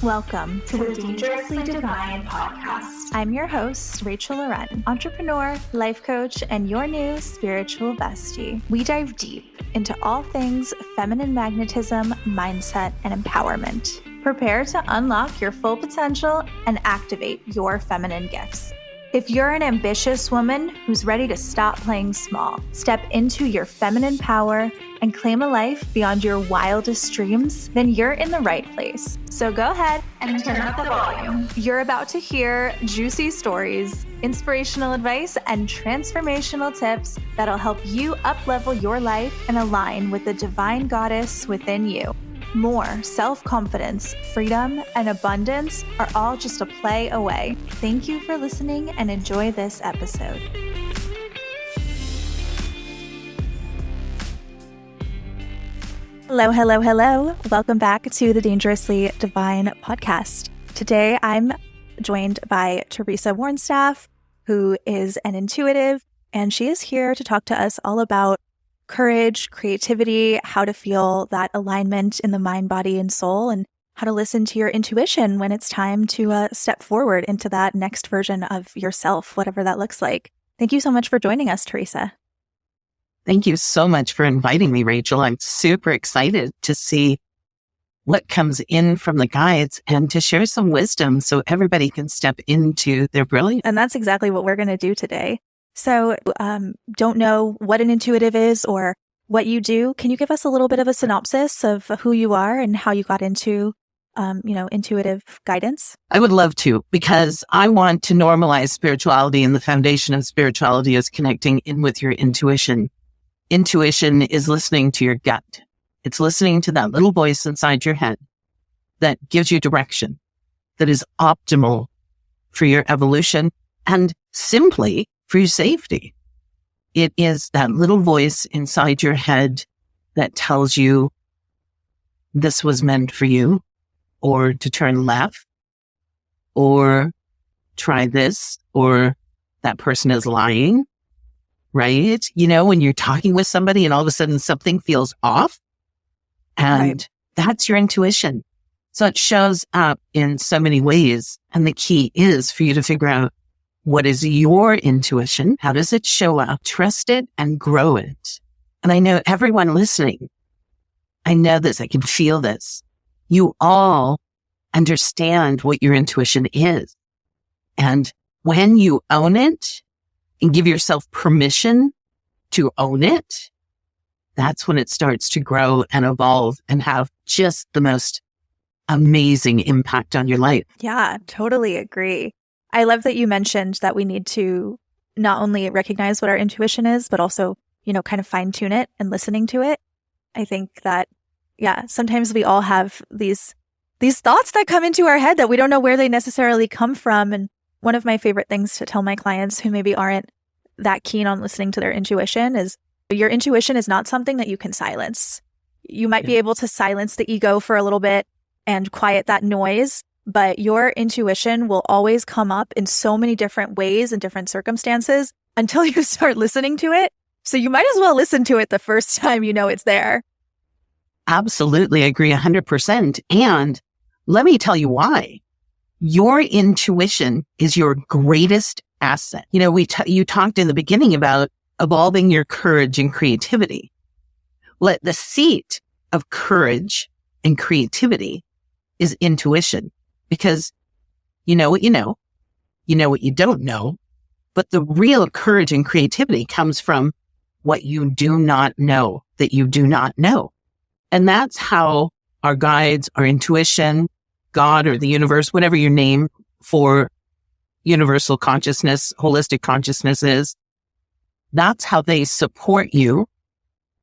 Welcome to the Dangerously Divine podcast. I'm your host, Rachel Loren, entrepreneur, life coach, and your new spiritual bestie. We dive deep into all things feminine magnetism, mindset, and empowerment. Prepare to unlock your full potential and activate your feminine gifts. If you're an ambitious woman who's ready to stop playing small, step into your feminine power, and claim a life beyond your wildest dreams, then you're in the right place. So go ahead and turn up the volume. You're about to hear juicy stories, inspirational advice, and transformational tips that'll help you up-level your life and align with the divine goddess within you. More self-confidence, freedom, and abundance are all just a play away. Thank you for listening and enjoy this episode. Hello, hello, hello. Welcome back to the Dangerously Divine podcast. Today, I'm joined by Teresa Wornstaff, who is an intuitive, and she is here to talk to us all about courage, creativity, how to feel that alignment in the mind, body, and soul, and how to listen to your intuition when it's time to step forward into that next version of yourself, whatever that looks like. Thank you so much for joining us, Teresa. Thank you so much for inviting me, Rachel. I'm super excited to see what comes in from the guides and to share some wisdom so everybody can step into their brilliance. And that's exactly what we're going to do today. So, don't know what an intuitive is or what you do. Can you give us a little bit of a synopsis of who you are and how you got into, intuitive guidance? I would love to, because I want to normalize spirituality, and the foundation of spirituality is connecting in with your intuition. Intuition is listening to your gut. It's listening to that little voice inside your head that gives you direction, that is optimal for your evolution and simply for your safety. It is that little voice inside your head that tells you this was meant for you, or to turn left, or try this, or that person is lying, right? You know, when you're talking with somebody and all of a sudden something feels off, and that's your intuition. So it shows up in so many ways. And the key is for you to figure out, what is your intuition? How does it show up? Trust it and grow it. And I know everyone listening, I know this, I can feel this. You all understand what your intuition is. And when you own it and give yourself permission to own it, that's when it starts to grow and evolve and have just the most amazing impact on your life. Yeah, totally agree. I love that you mentioned that we need to not only recognize what our intuition is, but also, kind of fine tune it and listening to it. I think that, sometimes we all have these thoughts that come into our head that we don't know where they necessarily come from. And one of my favorite things to tell my clients who maybe aren't that keen on listening to their intuition is your intuition is not something that you can silence. You might be able to silence the ego for a little bit and quiet that noise, but your intuition will always come up in so many different ways and different circumstances until you start listening to it. So you might as well listen to it the first time you know it's there. Absolutely. I agree 100%. And let me tell you why. Your intuition is your greatest asset. You talked in the beginning about evolving your courage and creativity. Let the seat of courage and creativity is intuition. Because you know what you know what you don't know, but the real courage and creativity comes from what you do not know that you do not know. And that's how our guides, our intuition, God or the universe, whatever your name for universal consciousness, holistic consciousness is, that's how they support you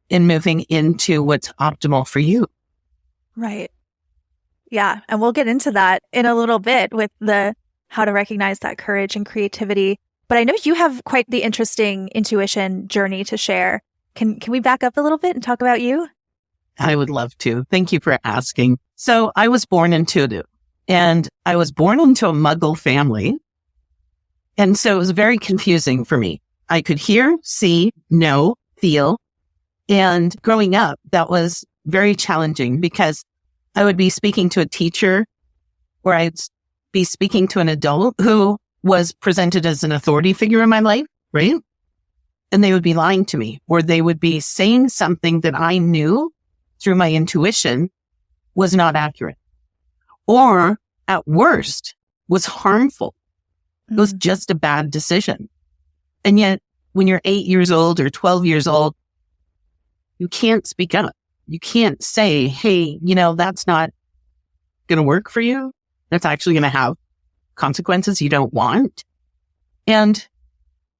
in moving into what's optimal for you. Right. Yeah. And we'll get into that in a little bit with the how to recognize that courage and creativity. But I know you have quite the interesting intuition journey to share. Can we back up a little bit and talk about you? I would love to. Thank you for asking. So I was born intuitive, and I was born into a Muggle family. And so it was very confusing for me. I could hear, see, know, feel. And growing up, that was very challenging because I would be speaking to a teacher where I'd be speaking to an adult who was presented as an authority figure in my life, right? And they would be lying to me, or they would be saying something that I knew through my intuition was not accurate, or at worst was harmful. It was just a bad decision. And yet when you're 8 years old or 12 years old, you can't speak up. You can't say, hey, that's not going to work for you. That's actually going to have consequences you don't want. And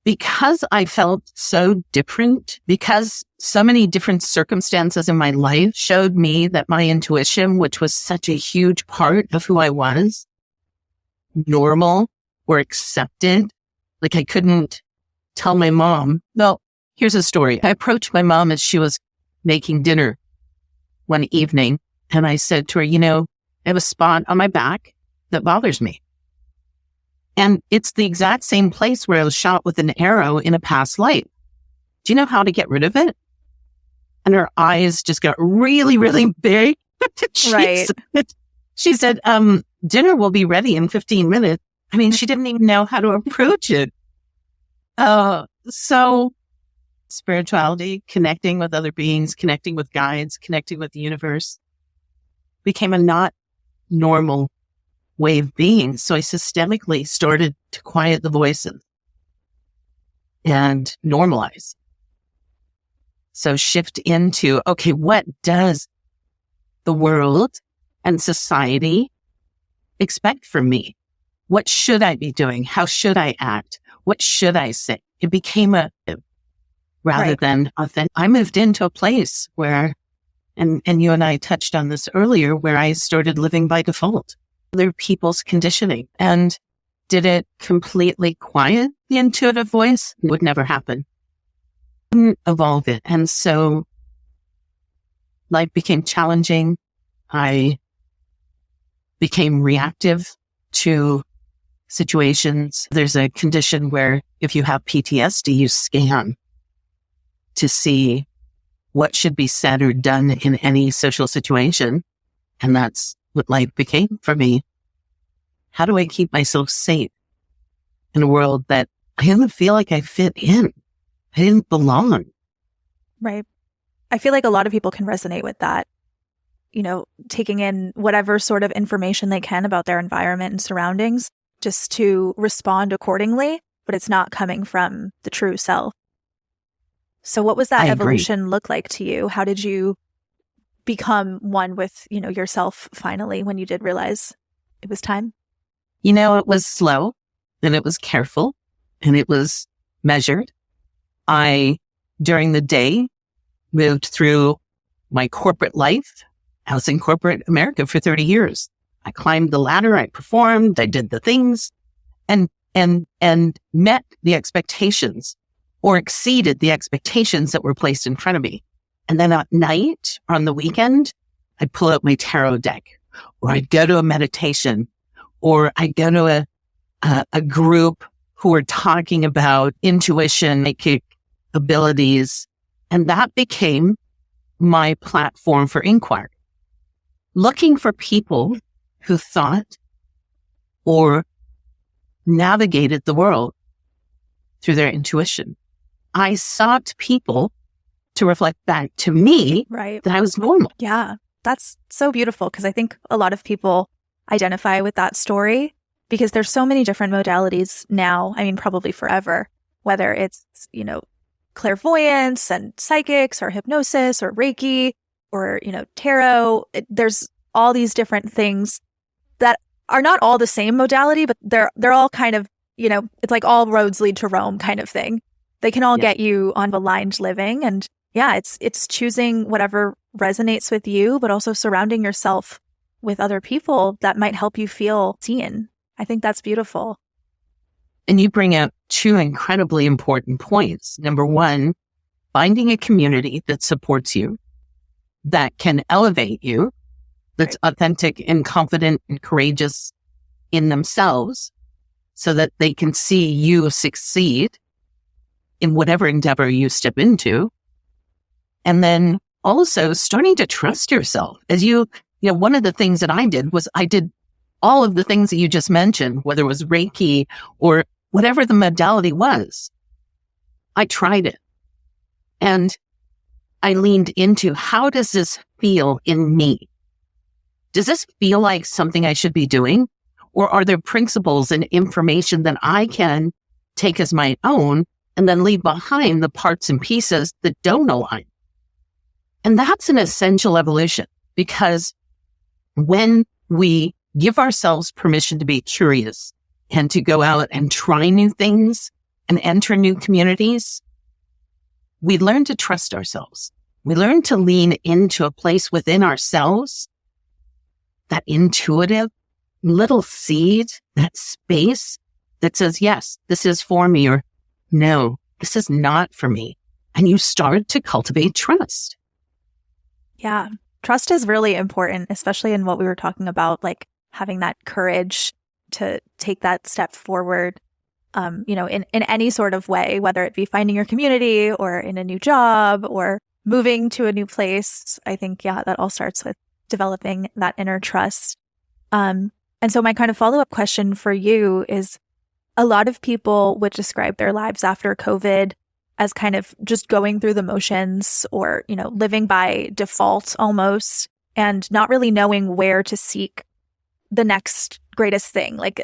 because I felt so different, because so many different circumstances in my life showed me that my intuition, which was such a huge part of who I was, normal or accepted, like I couldn't tell my mom. Well, here's a story. I approached my mom as she was making dinner one evening, and I said to her, I have a spot on my back that bothers me. And it's the exact same place where I was shot with an arrow in a past life. Do you know how to get rid of it? And her eyes just got really, really big. Right. She said, dinner will be ready in 15 minutes. I mean, she didn't even know how to approach it. So spirituality, connecting with other beings, connecting with guides, connecting with the universe became a not normal way of being. So I systemically started to quiet the voices and normalize. So shift into, okay, what does the world and society expect from me? What should I be doing? How should I act? What should I say? It became rather than authentic. I moved into a place where, and you and I touched on this earlier, where I started living by default. Other people's conditioning. And did it completely quiet the intuitive voice? It would never happen. Couldn't evolve it. And so life became challenging. I became reactive to situations. There's a condition where if you have PTSD, you scan to see what should be said or done in any social situation. And that's what life became for me. How do I keep myself safe in a world that I didn't feel like I fit in? I didn't belong. Right. I feel like a lot of people can resonate with that, taking in whatever sort of information they can about their environment and surroundings just to respond accordingly, but it's not coming from the true self. So what was that evolution look like to you? How did you become one with, yourself finally when you did realize it was time? It was slow and it was careful and it was measured. I, during the day, moved through my corporate life. I was in corporate America for 30 years. I climbed the ladder. I performed. I did the things and met the expectations or exceeded the expectations that were placed in front of me. And then at night or on the weekend, I'd pull out my tarot deck, or I'd go to a meditation, or I'd go to a group who were talking about intuition, psychic abilities. And that became my platform for inquiry. Looking for people who thought or navigated the world through their intuition. I sought people to reflect back to me that I was normal. Yeah, that's so beautiful, because I think a lot of people identify with that story because there's so many different modalities now. I mean, probably forever, whether it's, clairvoyance and psychics or hypnosis or Reiki or, tarot. There's all these different things that are not all the same modality, but they're all kind of, it's like all roads lead to Rome kind of thing. They can all get you on aligned living. And yeah, it's choosing whatever resonates with you, but also surrounding yourself with other people that might help you feel seen. I think that's beautiful. And you bring out two incredibly important points. Number one, finding a community that supports you, that can elevate you, that's authentic and confident and courageous in themselves, so that they can see you succeed in whatever endeavor you step into. And then also starting to trust yourself as one of the things that I did was I did all of the things that you just mentioned, whether it was Reiki or whatever the modality was, I tried it. And I leaned into, how does this feel in me? Does this feel like something I should be doing? Or are there principles and information that I can take as my own and then leave behind the parts and pieces that don't align? And that's an essential evolution, because when we give ourselves permission to be curious and to go out and try new things and enter new communities, we learn to trust ourselves. We learn to lean into a place within ourselves, that intuitive little seed, that space that says, yes, this is for me, or no, this is not for me. And you start to cultivate trust. Yeah. Trust is really important, especially in what we were talking about, like having that courage to take that step forward, in any sort of way, whether it be finding your community or in a new job or moving to a new place. I think, that all starts with developing that inner trust. And so my kind of follow-up question for you is, a lot of people would describe their lives after COVID as kind of just going through the motions, or, living by default almost, and not really knowing where to seek the next greatest thing. Like,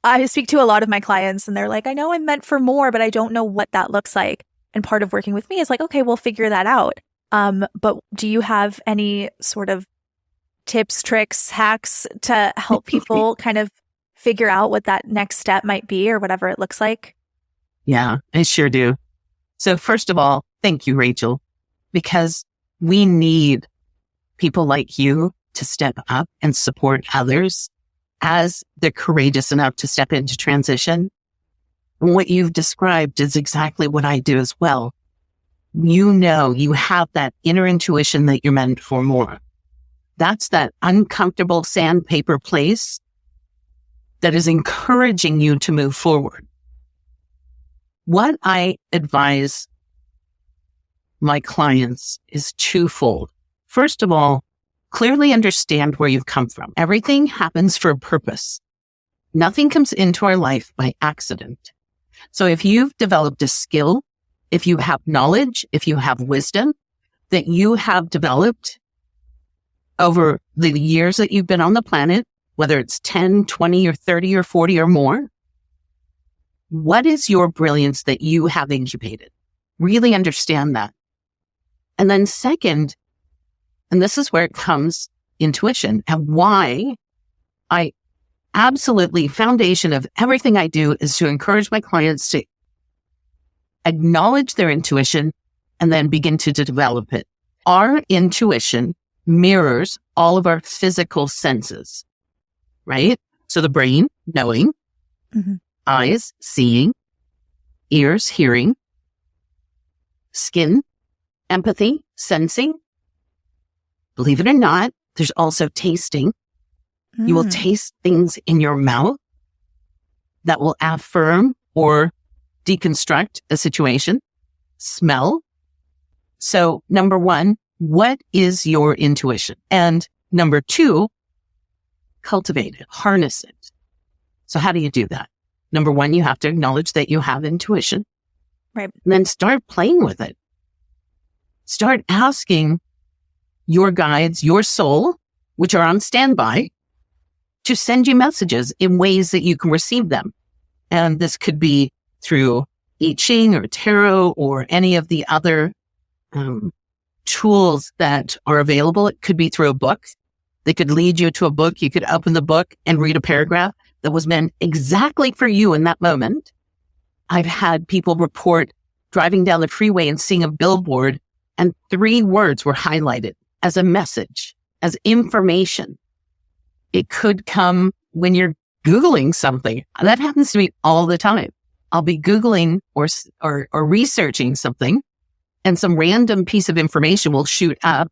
I speak to a lot of my clients and they're like, I know I'm meant for more, but I don't know what that looks like. And part of working with me is like, okay, we'll figure that out. But do you have any sort of tips, tricks, hacks to help people kind of figure out what that next step might be, or whatever it looks like? Yeah, I sure do. So first of all, thank you, Rachel, because we need people like you to step up and support others as they're courageous enough to step into transition. And what you've described is exactly what I do as well. You have that inner intuition that you're meant for more. That's that uncomfortable sandpaper place that is encouraging you to move forward. What I advise my clients is twofold. First of all, clearly understand where you've come from. Everything happens for a purpose. Nothing comes into our life by accident. So if you've developed a skill, if you have knowledge, if you have wisdom that you have developed over the years that you've been on the planet, whether it's 10, 20, or 30, or 40 or more, what is your brilliance that you have incubated? Really understand that. And then second, and this is where it comes, intuition, and why I absolutely, foundation of everything I do is to encourage my clients to acknowledge their intuition and then begin to develop it. Our intuition mirrors all of our physical senses, right? So the brain, knowing, eyes, seeing, ears, hearing, skin, empathy, sensing. Believe it or not, there's also tasting. You will taste things in your mouth that will affirm or deconstruct a situation. Smell. So number one, what is your intuition? And number two, cultivate it, harness it. So how do you do that? Number one, you have to acknowledge that you have intuition. Right. And then start playing with it. Start asking your guides, your soul, which are on standby, to send you messages in ways that you can receive them. And this could be through I Ching or tarot or any of the other tools that are available. It could be through a book. They could lead you to a book. You could open the book and read a paragraph that was meant exactly for you in that moment. I've had people report driving down the freeway and seeing a billboard and 3 words were highlighted as a message, as information. It could come when you're Googling something. That happens to me all the time. I'll be Googling or researching something and some random piece of information will shoot up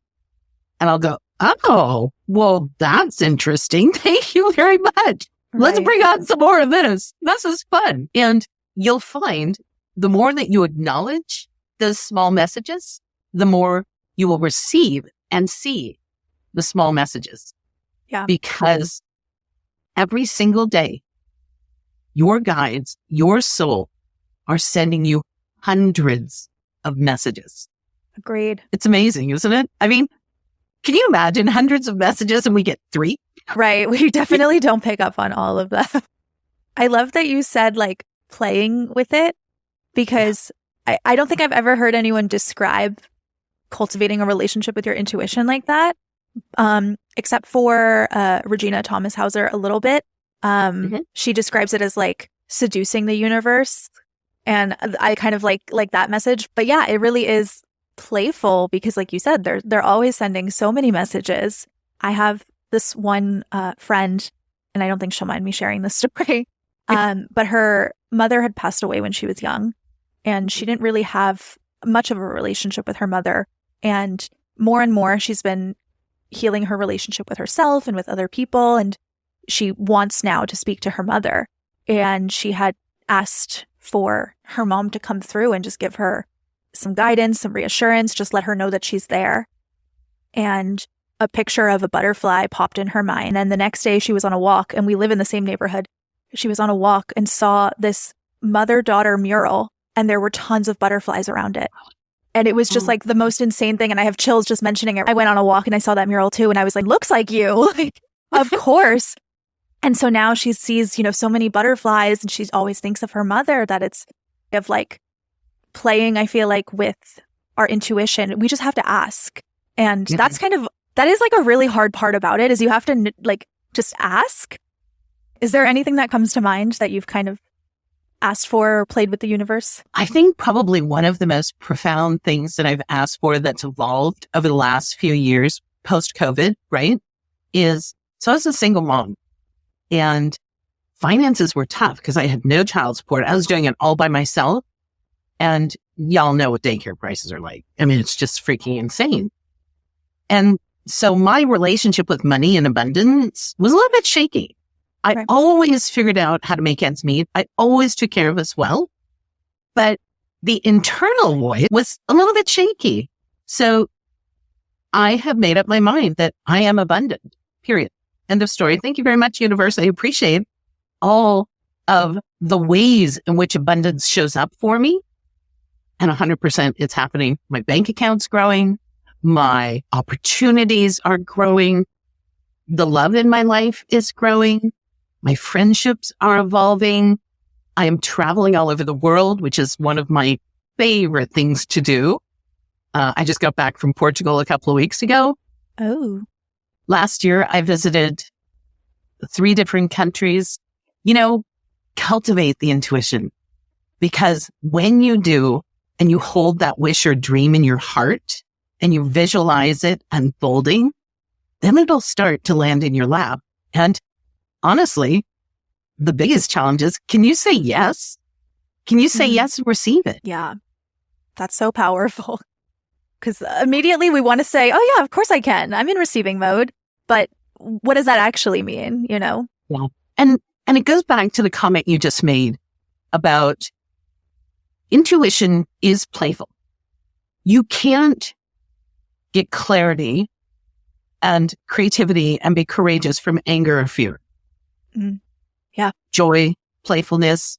and I'll go, oh, well, that's interesting. Thank you very much. Right. Let's bring on some more of this. This is fun. And you'll find the more that you acknowledge those small messages, the more you will receive and see the small messages. Yeah. Because every single day, your guides, your soul are sending you hundreds of messages. Agreed. It's amazing, isn't it? I mean, can you imagine hundreds of messages and we get 3? Right. We definitely don't pick up on all of that. I love that you said like playing with it, because I don't think I've ever heard anyone describe cultivating a relationship with your intuition like that, except for Regina Thomas Hauser a little bit. She describes it as like seducing the universe. And I kind of like that message. But yeah, it really is playful because like you said, they're always sending so many messages. I have this one friend, and I don't think she'll mind me sharing this story, but her mother had passed away when she was young, and she didn't really have much of a relationship with her mother. And more she's been healing her relationship with herself and with other people, and she wants now to speak to her mother. And she had asked for her mom to come through and just give her some guidance, some reassurance, just let her know that she's there. And a picture of a butterfly popped in her mind. And the next day she was on a walk, and we live in the same neighborhood. She was on a walk and saw this mother-daughter mural, and there were tons of butterflies around it. And it was just like the most insane thing. And I have chills just mentioning it. I went on a walk and I saw that mural too. And I was like, looks like you. Like, of course. And so now she sees, so many butterflies, and she always thinks of her mother, that it's of like playing, I feel like, with our intuition. We just have to ask. And that is like a really hard part about it, is you have to like just ask. Is there anything that comes to mind that you've kind of asked for or played with the universe? I think probably one of the most profound things that I've asked for that's evolved over the last few years post-COVID, right, is, so I was a single mom, and finances were tough because I had no child support. I was doing it all by myself. And y'all know what daycare prices are like. I mean, it's just freaking insane. And so my relationship with money and abundance was a little bit shaky. I always figured out how to make ends meet. I always took care of us well. But the internal voice was a little bit shaky. So I have made up my mind that I am abundant, period. End of story. Thank you very much, universe. I appreciate all of the ways in which abundance shows up for me. And 100% it's happening. My bank account's growing. My opportunities are growing. The love in my life is growing. My friendships are evolving. I am traveling all over the world, which is one of my favorite things to do. I just got back from Portugal a couple of weeks ago. Oh. Last year, I visited 3 different countries. Cultivate the intuition, because when you do, and you hold that wish or dream in your heart, and you visualize it unfolding, then it'll start to land in your lap. And honestly, the biggest challenge is, can you say yes? Can you say yes and receive it? Yeah, that's so powerful. Because immediately we want to say, oh yeah, of course I can. I'm in receiving mode. But what does that actually mean, Yeah. And it goes back to the comment you just made about intuition is playful. You can't get clarity and creativity and be courageous from anger or fear. Yeah. Joy, playfulness,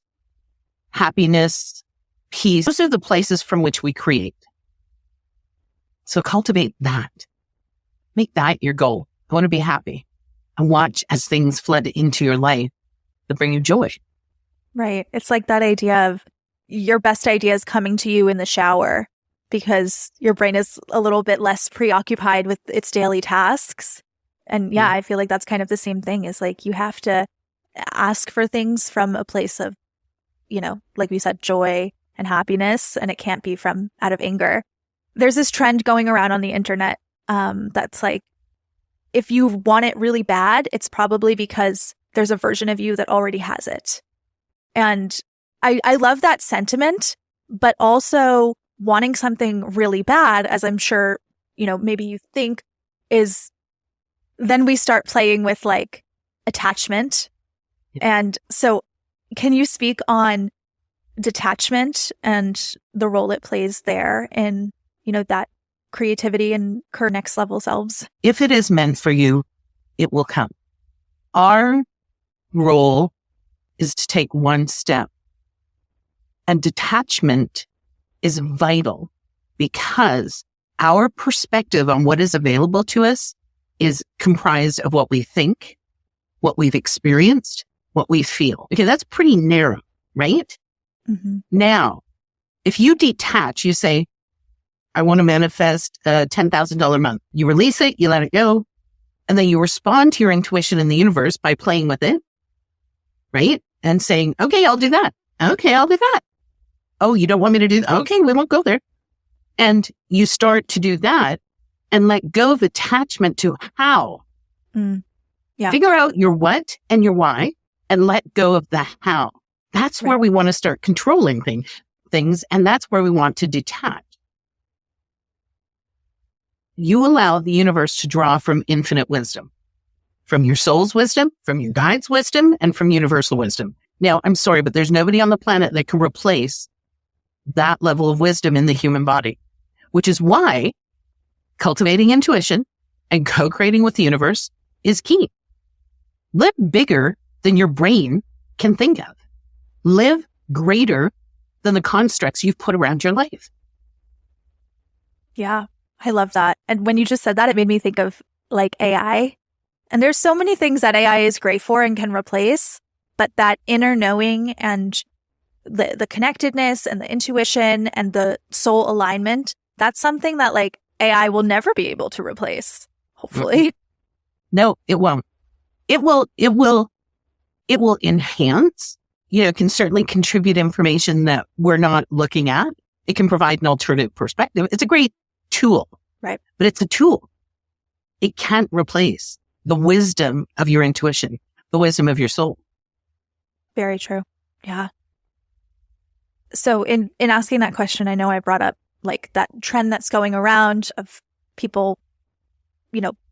happiness, peace. Those are the places from which we create. So cultivate that. Make that your goal. I want to be happy, and watch as things flood into your life that bring you joy. Right. It's like that idea of your best ideas coming to you in the shower, because your brain is a little bit less preoccupied with its daily tasks. And yeah, I feel like that's kind of the same thing, is like you have to ask for things from a place of, like we said, joy and happiness, and it can't be from out of anger. There's this trend going around on the internet that's like, if you want it really bad, it's probably because there's a version of you that already has it. And I love that sentiment, but also wanting something really bad, as I'm sure, maybe you think, is then we start playing with like attachment. And so can you speak on detachment and the role it plays there in, that creativity and her next level selves? If it is meant for you, it will come. Our role is to take one step. And detachment is vital because our perspective on what is available to us is comprised of what we think, what we've experienced, what we feel. Okay, that's pretty narrow, right? Mm-hmm. Now, if you detach, you say, I want to manifest a $10,000 month. You release it, you let it go, and then you respond to your intuition in the universe by playing with it, right? And saying, okay, I'll do that. Okay, I'll do that. Oh, you don't want me to do that? Okay, we won't go there. And you start to do that and let go of attachment to how. Yeah. Figure out your what and your why and let go of the how. That's where we want to start controlling things, and that's where we want to detach. You allow the universe to draw from infinite wisdom, from your soul's wisdom, from your guide's wisdom, and from universal wisdom. Now, I'm sorry, but there's nobody on the planet that can replace that level of wisdom in the human body, which is why cultivating intuition and co-creating with the universe is key. Live bigger than your brain can think of. Live greater than the constructs you've put around your life. Yeah, I love that. And when you just said that, it made me think of like AI. And there's so many things that AI is great for and can replace, but that inner knowing and the connectedness and the intuition and the soul alignment, that's something that like AI will never be able to replace, hopefully. No, it won't. It will enhance, it can certainly contribute information that we're not looking at. It can provide an alternative perspective. It's a great tool, right? But it's a tool. It can't replace the wisdom of your intuition, the wisdom of your soul. Very true. Yeah. So in asking that question, I know I brought up like that trend that's going around of people,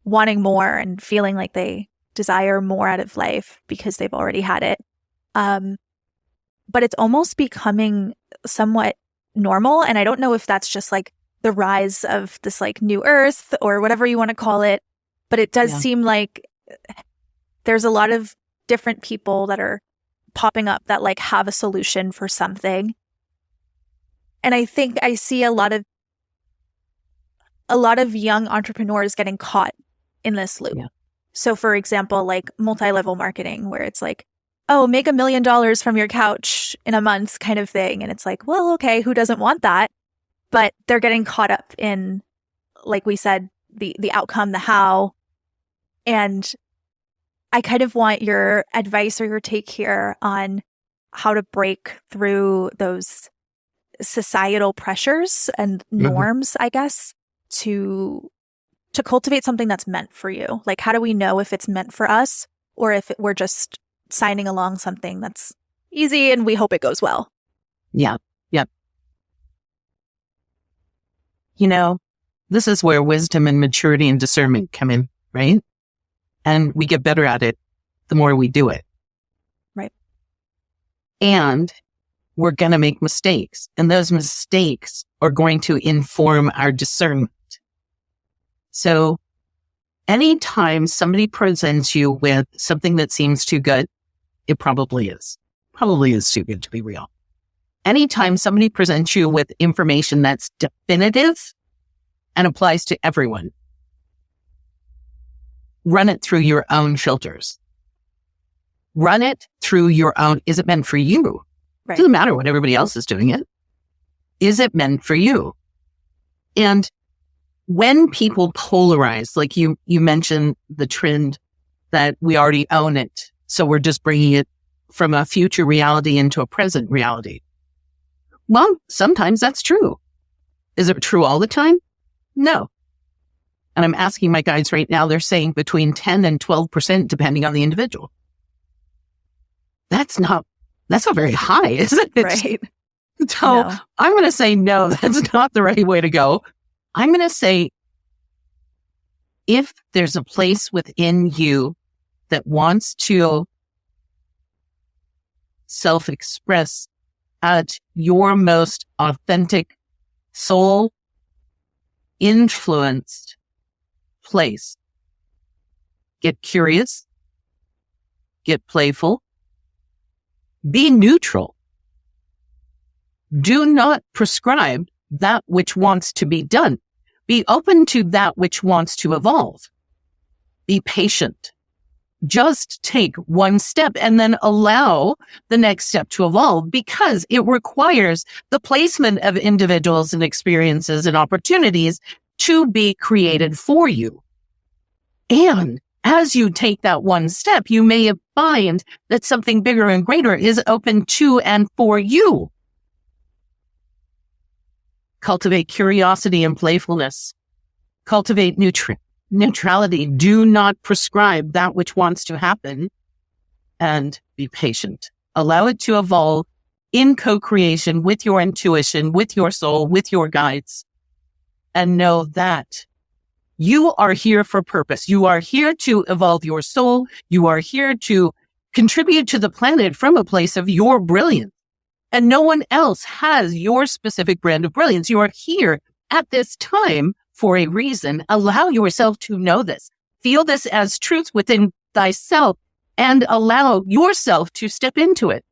wanting more and feeling like they desire more out of life because they've already had it. But it's almost becoming somewhat normal. And I don't know if that's just like the rise of this like new earth or whatever you want to call it. But it does seem like there's a lot of different people that are popping up that like have a solution for something. And I think I see a lot of young entrepreneurs getting caught in this loop. Yeah. So for example, like multi-level marketing, where it's like, oh, make $1 million from your couch in a month kind of thing. And it's like, well, okay, who doesn't want that? But they're getting caught up in, like we said, the outcome, the how. And I kind of want your advice or your take here on how to break through those societal pressures and norms, I guess, to cultivate something that's meant for you. Like, how do we know if it's meant for us or if we're just signing along something that's easy and we hope it goes well? Yeah. Yep. This is where wisdom and maturity and discernment come in, right? And we get better at it the more we do it. Right. And we're going to make mistakes. And those mistakes are going to inform our discernment. So anytime somebody presents you with something that seems too good, it probably is too good to be real. Anytime somebody presents you with information that's definitive and applies to everyone, run it through your own filters. Run it through your own. Is it meant for you? Right. It doesn't matter what everybody else is doing it. Is it meant for you? And when people polarize, like you mentioned the trend that we already own it, so we're just bringing it from a future reality into a present reality. Well, sometimes that's true. Is it true all the time? No. And I'm asking my guides right now, they're saying between 10 and 12%, depending on the individual. That's not very high, isn't it? Right. So no. I'm going to say, no, that's not the right way to go. I'm going to say, if there's a place within you that wants to self-express at your most authentic, soul-influenced place, get curious, get playful, be neutral. Do not prescribe that which wants to be done. Be open to that which wants to evolve. Be patient. Just take one step and then allow the next step to evolve, because it requires the placement of individuals and experiences and opportunities to be created for you. And as you take that one step, you may find that something bigger and greater is open to and for you. Cultivate curiosity and playfulness. Cultivate neutrality. Do not prescribe that which wants to happen, and be patient. Allow it to evolve in co-creation with your intuition, with your soul, with your guides. And know that you are here for purpose. You are here to evolve your soul. You are here to contribute to the planet from a place of your brilliance. And no one else has your specific brand of brilliance. You are here at this time for a reason. Allow yourself to know this. Feel this as truth within thyself and allow yourself to step into it.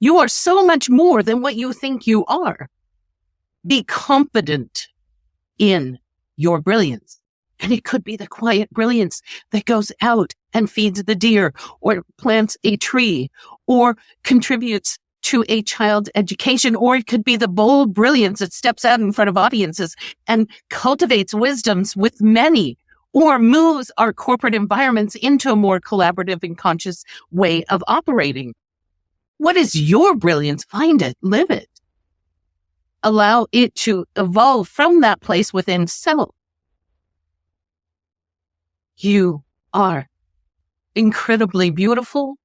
You are so much more than what you think you are. Be confident in your brilliance. And it could be the quiet brilliance that goes out and feeds the deer, or plants a tree, or contributes to a child's education, or it could be the bold brilliance that steps out in front of audiences and cultivates wisdoms with many, or moves our corporate environments into a more collaborative and conscious way of operating. What is your brilliance? Find it, live it. Allow it to evolve from that place within self. You are incredibly beautiful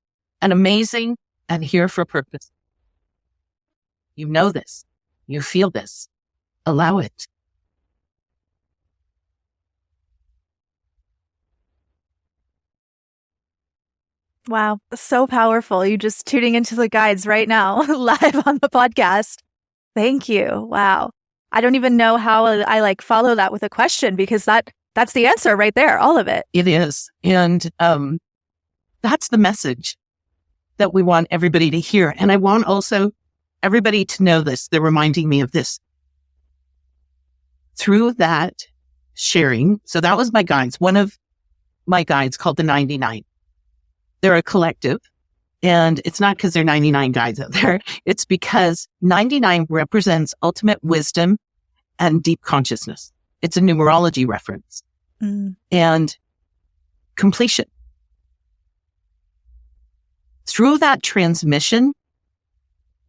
and amazing and here for purpose. You know this. You feel this. Allow it. Wow. So powerful. You just tuning into the guides right now, live on the podcast. Thank you. Wow. I don't even know how I follow that with a question, because that's the answer right there. All of it. It is. And that's the message that we want everybody to hear. And I want also everybody to know this. They're reminding me of this. Through that sharing, so that was my guides. One of my guides called the 99. They're a collective. And it's not because there are 99 guides out there. It's because 99 represents ultimate wisdom and deep consciousness. It's a numerology reference. And completion. Through that transmission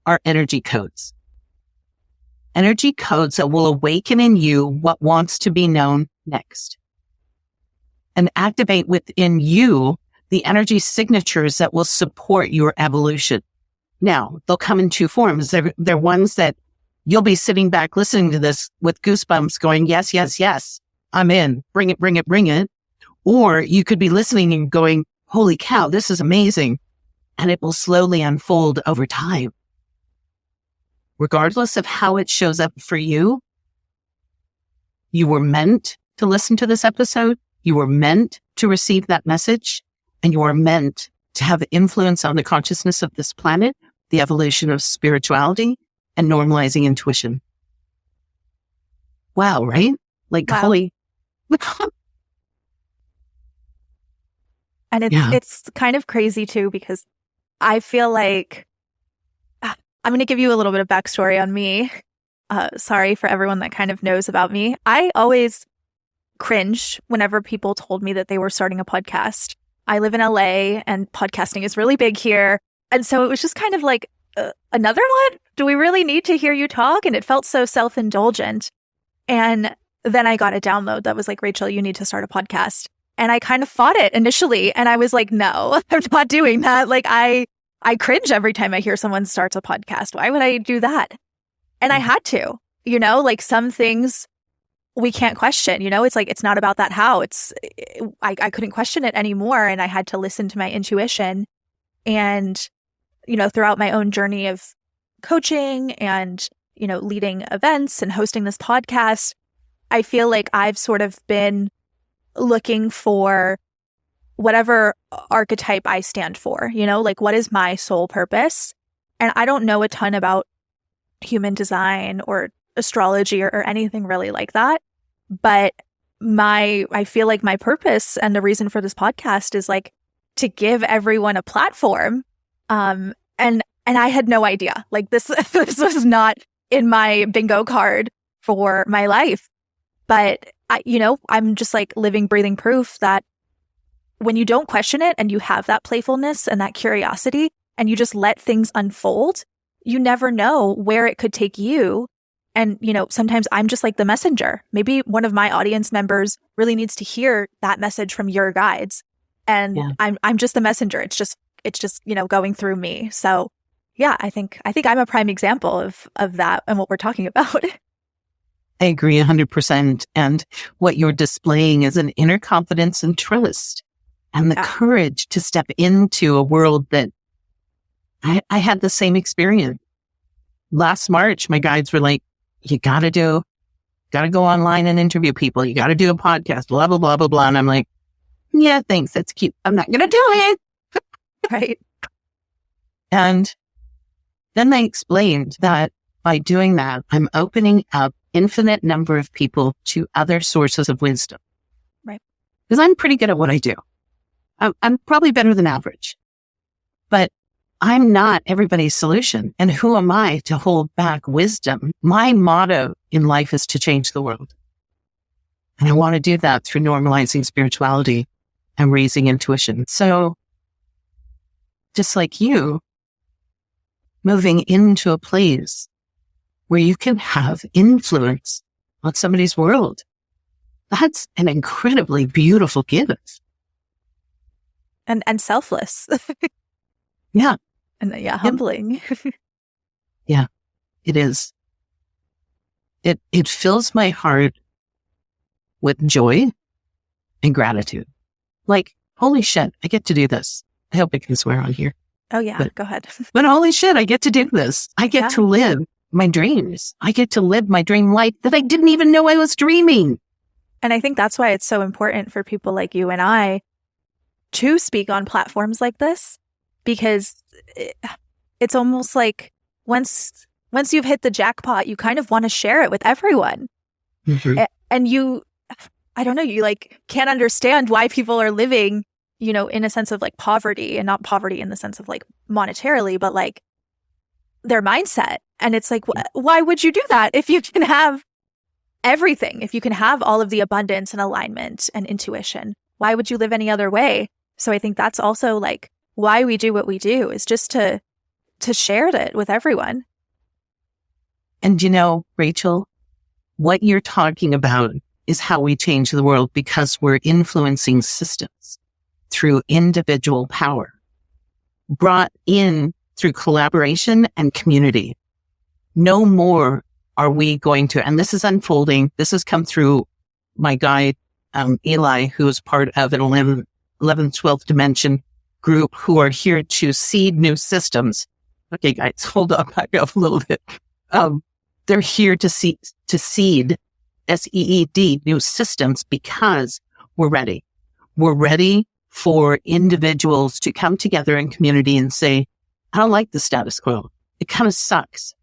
are energy codes. Energy codes that will awaken in you what wants to be known next. And activate within you the energy signatures that will support your evolution. Now, they'll come in two forms. They're ones that you'll be sitting back listening to this with goosebumps going, yes, yes, yes, I'm in. Bring it, bring it, bring it. Or you could be listening and going, holy cow, this is amazing. And it will slowly unfold over time. Regardless of how it shows up for you, you were meant to listen to this episode. You were meant to receive that message. And you are meant to have influence on the consciousness of this planet, the evolution of spirituality, and normalizing intuition. Wow, right? Wow. Holy. And it's kind of crazy too, because I feel like I'm going to give you a little bit of backstory on me. Sorry for everyone that kind of knows about me. I always cringed whenever people told me that they were starting a podcast. I live in LA and podcasting is really big here. And so it was just kind of like, another one? Do we really need to hear you talk? And it felt so self-indulgent. And then I got a download that was like, Rachel, you need to start a podcast. And I kind of fought it initially. And I was like, no, I'm not doing that. I cringe every time I hear someone starts a podcast. Why would I do that? And I had to, some things we can't question, it's like, it's not about that how. I couldn't question it anymore. And I had to listen to my intuition. And, throughout my own journey of coaching and, leading events and hosting this podcast, I feel like I've sort of been looking for whatever archetype I stand for, like what is my soul purpose? And I don't know a ton about human design or astrology or anything really like that. But I feel like my purpose and the reason for this podcast is like to give everyone a platform. And I had no idea. Like this was not in my bingo card for my life. But I'm just like living, breathing proof that when you don't question it and you have that playfulness and that curiosity and you just let things unfold, you never know where it could take you. And, sometimes I'm just like the messenger. Maybe one of my audience members really needs to hear that message from your guides. And I'm just the messenger. It's just, going through me. So yeah, I think I'm a prime example of that and what we're talking about. I agree 100%. And what you're displaying is an inner confidence and trust and the courage to step into a world that I had the same experience. Last March, my guides were like, you gotta go online and interview people. You gotta do a podcast, blah, blah, blah, blah, blah. And I'm like, yeah, thanks. That's cute. I'm not gonna do it. Right. And then they explained that by doing that, I'm opening up infinite number of people to other sources of wisdom. Right. Because I'm pretty good at what I do. I'm probably better than average, but I'm not everybody's solution. And who am I to hold back wisdom? My motto in life is to change the world. And I want to do that through normalizing spirituality and raising intuition. So just like you, moving into a place where you can have influence on somebody's world, that's an incredibly beautiful gift. And selfless. Yeah. And humbling. Yeah, it is. It fills my heart with joy and gratitude. Like, holy shit, I get to do this. I hope I can swear on here. Oh yeah, go ahead. But holy shit, I get to do this. I get to live my dreams. I get to live my dream life that I didn't even know I was dreaming. And I think that's why it's so important for people like you and I to speak on platforms like this, because it's almost like once you've hit the jackpot, you kind of want to share it with everyone. Mm-hmm. And I don't know, you like can't understand why people are living, in a sense of like poverty, and not poverty in the sense of like monetarily, but like their mindset. And it's like, why would you do that if you can have everything, if you can have all of the abundance and alignment and intuition? Why would you live any other way? So I think that's also like why we do what we do, is just to share it with everyone. And Rachel, what you're talking about is how we change the world, because we're influencing systems through individual power, brought in through collaboration and community. No more are we going to, and this is unfolding, this has come through my guide, Eli, who is part of an 11th, 12th dimension group who are here to seed new systems. Okay, guys, hold on, back up a little bit. They're here to seed, SEED, new systems, because we're ready. We're ready for individuals to come together in community and say, I don't like the status quo. It kind of sucks.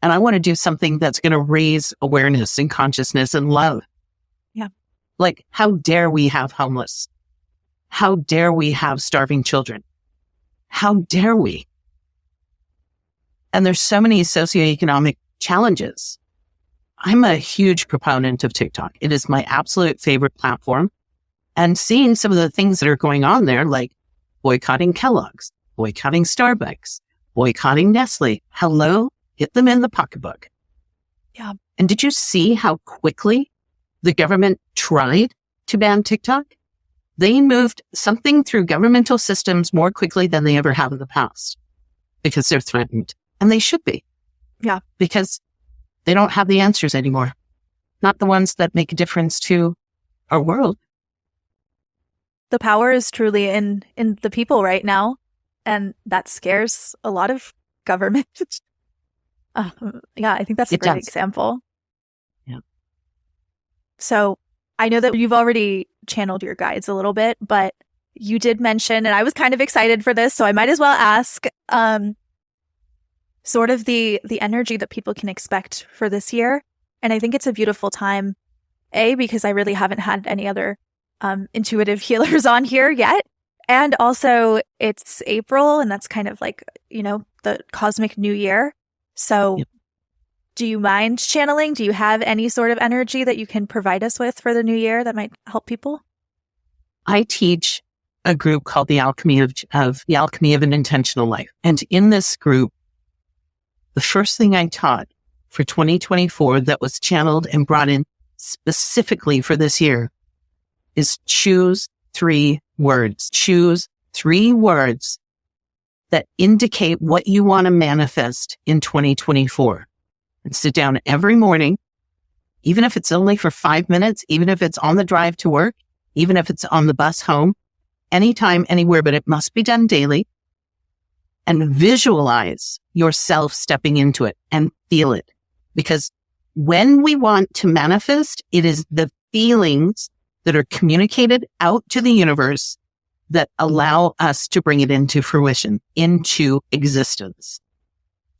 And I want to do something that's going to raise awareness and consciousness and love. Yeah. Like, how dare we have homeless? How dare we have starving children? How dare we? And there's so many socioeconomic challenges. I'm a huge proponent of TikTok. It is my absolute favorite platform. And seeing some of the things that are going on there, like boycotting Kellogg's, boycotting Starbucks, boycotting Nestle. Hello? Hit them in the pocketbook. Yeah. And did you see how quickly the government tried to ban TikTok? They moved something through governmental systems more quickly than they ever have in the past, because they're threatened. And they should be. Yeah. Because they don't have the answers anymore. Not the ones that make a difference to our world. The power is truly in the people right now. And that scares a lot of government. Yeah, I think that's a great example. Yeah. So I know that you've already channeled your guides a little bit, but you did mention, and I was kind of excited for this, so I might as well ask, sort of the energy that people can expect for this year. And I think it's a beautiful time, because I really haven't had any other intuitive healers on here yet. And also it's April, and that's kind of like, the cosmic new year. So yep. Do you mind channeling? Do you have any sort of energy that you can provide us with for the new year that might help people? I teach a group called the Alchemy of an Intentional Life. And in this group, the first thing I taught for 2024 that was channeled and brought in specifically for this year is choose 3 words. Choose 3 words that indicate what you want to manifest in 2024. And sit down every morning, even if it's only for 5 minutes, even if it's on the drive to work, even if it's on the bus home, anytime, anywhere, but it must be done daily. And visualize yourself stepping into it and feel it. Because when we want to manifest, it is the feelings that are communicated out to the universe that allow us to bring it into fruition, into existence.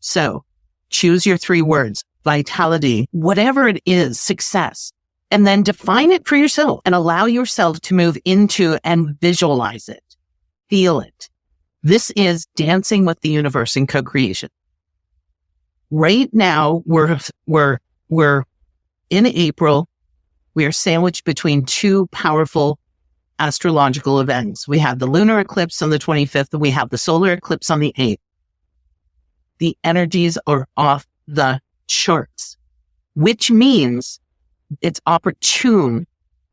So choose your 3 words, vitality, whatever it is, success, and then define it for yourself and allow yourself to move into and visualize it, feel it. This is dancing with the universe in co-creation. Right now, we're in April. We are sandwiched between 2 powerful astrological events. We have the lunar eclipse on the 25th, and we have the solar eclipse on the 8th. The energies are off the charts, which means it's opportune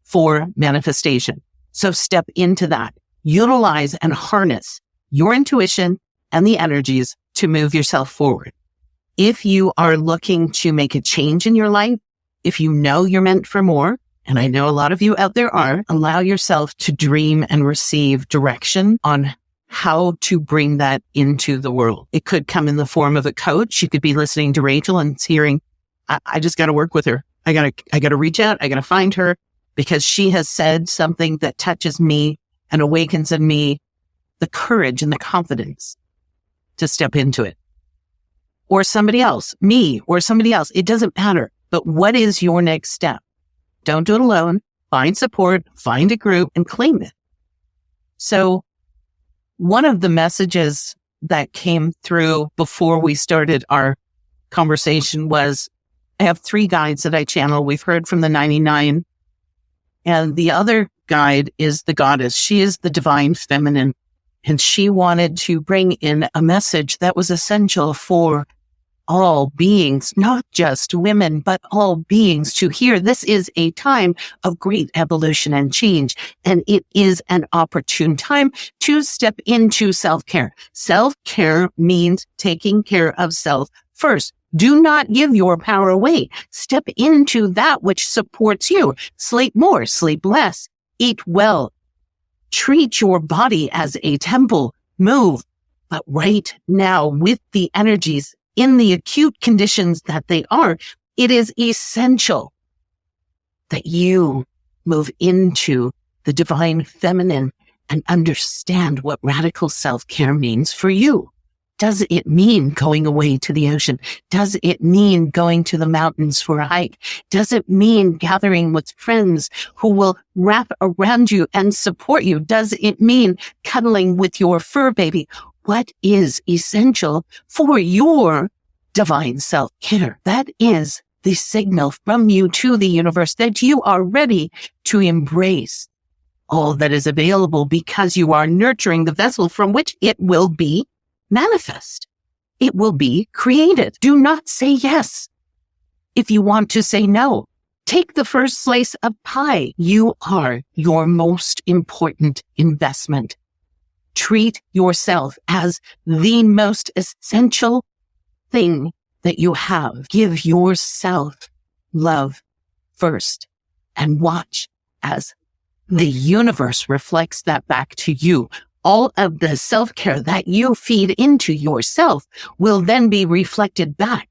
for manifestation. So step into that. Utilize and harness your intuition and the energies to move yourself forward. If you are looking to make a change in your life, if you know you're meant for more, and I know a lot of you out there are, allow yourself to dream and receive direction on how to bring that into the world. It could come in the form of a coach. You could be listening to Rachel and hearing, I just got to work with her. I got to reach out. I got to find her because she has said something that touches me and awakens in me the courage and the confidence to step into it. Or somebody else, me or somebody else. It doesn't matter. But what is your next step? Don't do it alone. Find support, find a group, and claim it. So one of the messages that came through before we started our conversation was, I have 3 guides that I channel. We've heard from the 99. And the other guide is the goddess. She is the divine feminine. And she wanted to bring in a message that was essential for all beings, not just women, but all beings to hear. This is a time of great evolution and change, and it is an opportune time to step into self-care. Self-care means taking care of self first. Do not give your power away. Step into that which supports you. Sleep more, sleep less, eat well. Treat your body as a temple. Move. But right now, with the energies in the acute conditions that they are, it is essential that you move into the divine feminine and understand what radical self-care means for you. Does it mean going away to the ocean? Does it mean going to the mountains for a hike? Does it mean gathering with friends who will wrap around you and support you? Does it mean cuddling with your fur baby? What is essential for your divine self-care? That is the signal from you to the universe that you are ready to embrace all that is available because you are nurturing the vessel from which it will be manifest. It will be created. Do not say yes if you want to say no. Take the first slice of pie. You are your most important investment. Treat yourself as the most essential thing that you have. Give yourself love first and watch as the universe reflects that back to you. All of the self-care that you feed into yourself will then be reflected back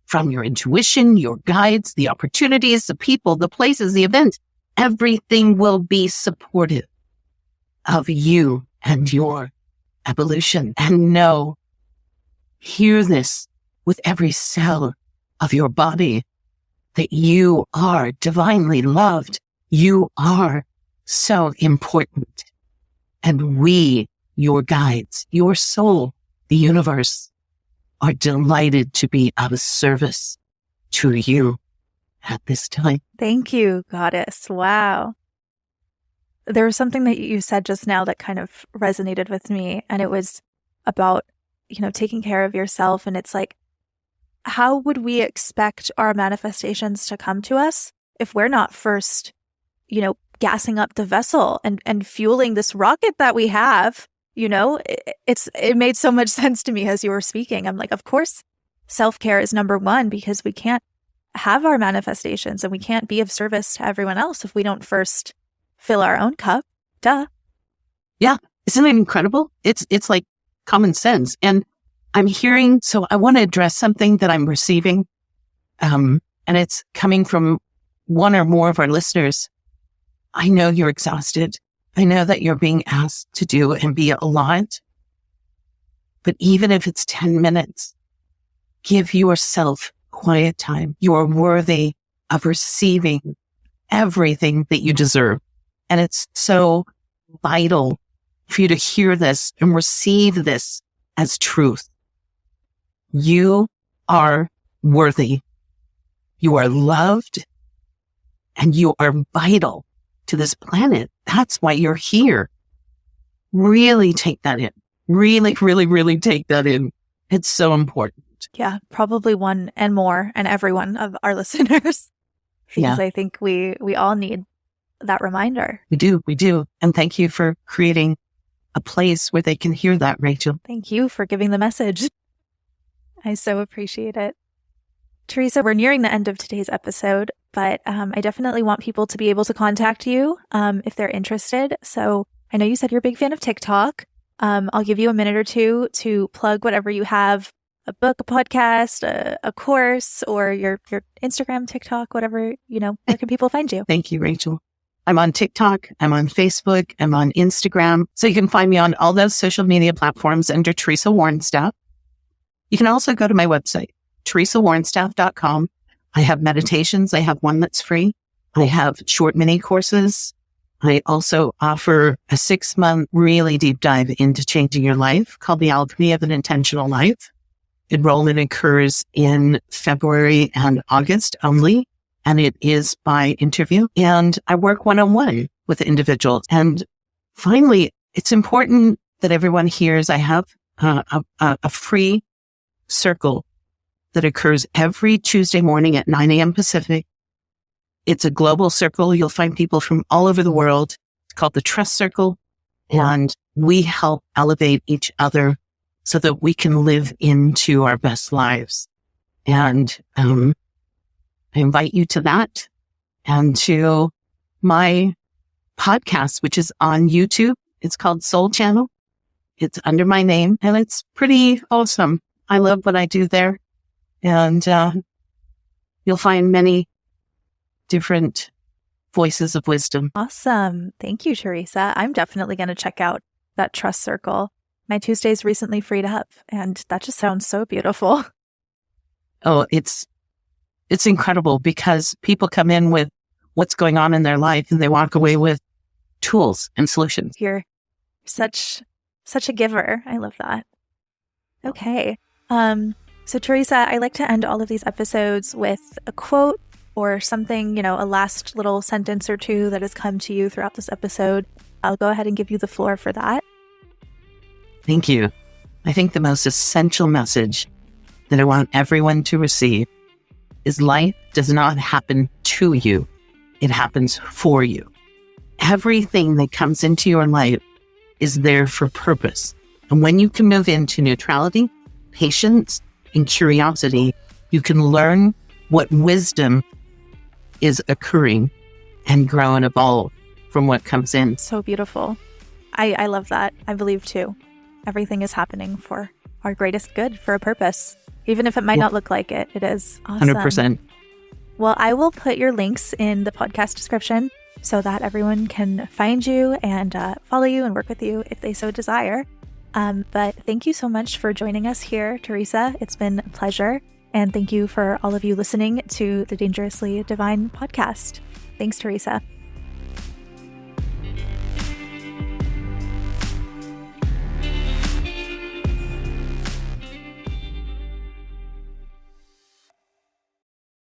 from your intuition, your guides, the opportunities, the people, the places, the events. Everything will be supportive of you and your evolution. And hear this with every cell of your body, that you are divinely loved. You are so important. And we, your guides, your soul, the universe, are delighted to be of service to you at this time. Thank you, Goddess. Wow. There was something that you said just now that kind of resonated with me, and it was about, taking care of yourself. And it's like, how would we expect our manifestations to come to us if we're not first, gassing up the vessel and fueling this rocket that we have? It made so much sense to me as you were speaking. I'm like, of course, self-care is number one, because we can't have our manifestations and we can't be of service to everyone else if we don't first fill our own cup. Duh. Yeah. Isn't it incredible? It's like common sense. And I'm hearing, so I want to address something that I'm receiving. And it's coming from one or more of our listeners. I know you're exhausted. I know that you're being asked to do and be a lot. But even if it's 10 minutes, give yourself quiet time. You are worthy of receiving everything that you deserve. And it's so vital for you to hear this and receive this as truth. You are worthy. You are loved, and you are vital to this planet. That's why you're here. Really take that in. Really, really, really take that in. It's so important. Yeah, probably one and more and every one of our listeners. Because I think we all need that reminder. We do. And thank you for creating a place where they can hear that, Rachel. Thank you for giving the message. I so appreciate it. Teresa, we're nearing the end of today's episode, but I definitely want people to be able to contact you if they're interested. So I know you said you're a big fan of TikTok. I'll give you a minute or two to plug whatever you have, a book, a podcast, a course, or your Instagram, TikTok, whatever, where can people find you? Thank you, Rachel. I'm on TikTok, I'm on Facebook, I'm on Instagram. So you can find me on all those social media platforms under Teresa Wornstaff. You can also go to my website, teresawornstaff.com. I have meditations. I have one that's free. I have short mini courses. I also offer a 6-month really deep dive into changing your life called The Alchemy of an Intentional Life. Enrollment occurs in February and August only, and it is by interview. And I work one-on-one with individuals. And finally, it's important that everyone hears I have a free circle that occurs every Tuesday morning at 9 a.m. Pacific. It's a global circle. You'll find people from all over the world. It's called the Trust Circle. And we help elevate each other so that we can live into our best lives. And I invite you to that and to my podcast, which is on YouTube. It's called Soul Channel. It's under my name, and it's pretty awesome. I love what I do there. And you'll find many different voices of wisdom. Awesome. Thank you, Teresa. I'm definitely going to check out that Trust Circle. My Tuesdays recently freed up, and that just sounds so beautiful. Oh, it's incredible because people come in with what's going on in their life and they walk away with tools and solutions. You're such a giver. I love that. Okay. So Teresa, I like to end all of these episodes with a quote or something, a last little sentence or two that has come to you throughout this episode. I'll go ahead and give you the floor for that. Thank you. I think the most essential message that I want everyone to receive is life does not happen to you. It happens for you. Everything that comes into your life is there for purpose. And when you can move into neutrality, patience, and curiosity, you can learn what wisdom is occurring and grow and evolve from what comes in. So beautiful. I love that. I believe too. Everything is happening for our greatest good, for a purpose. Even if it might not look like it is. Awesome. 100%. Well, I will put your links in the podcast description so that everyone can find you and follow you and work with you if they so desire. But thank you so much for joining us here, Teresa. It's been a pleasure. And thank you for all of you listening to the Dangerously Divine podcast. Thanks, Teresa.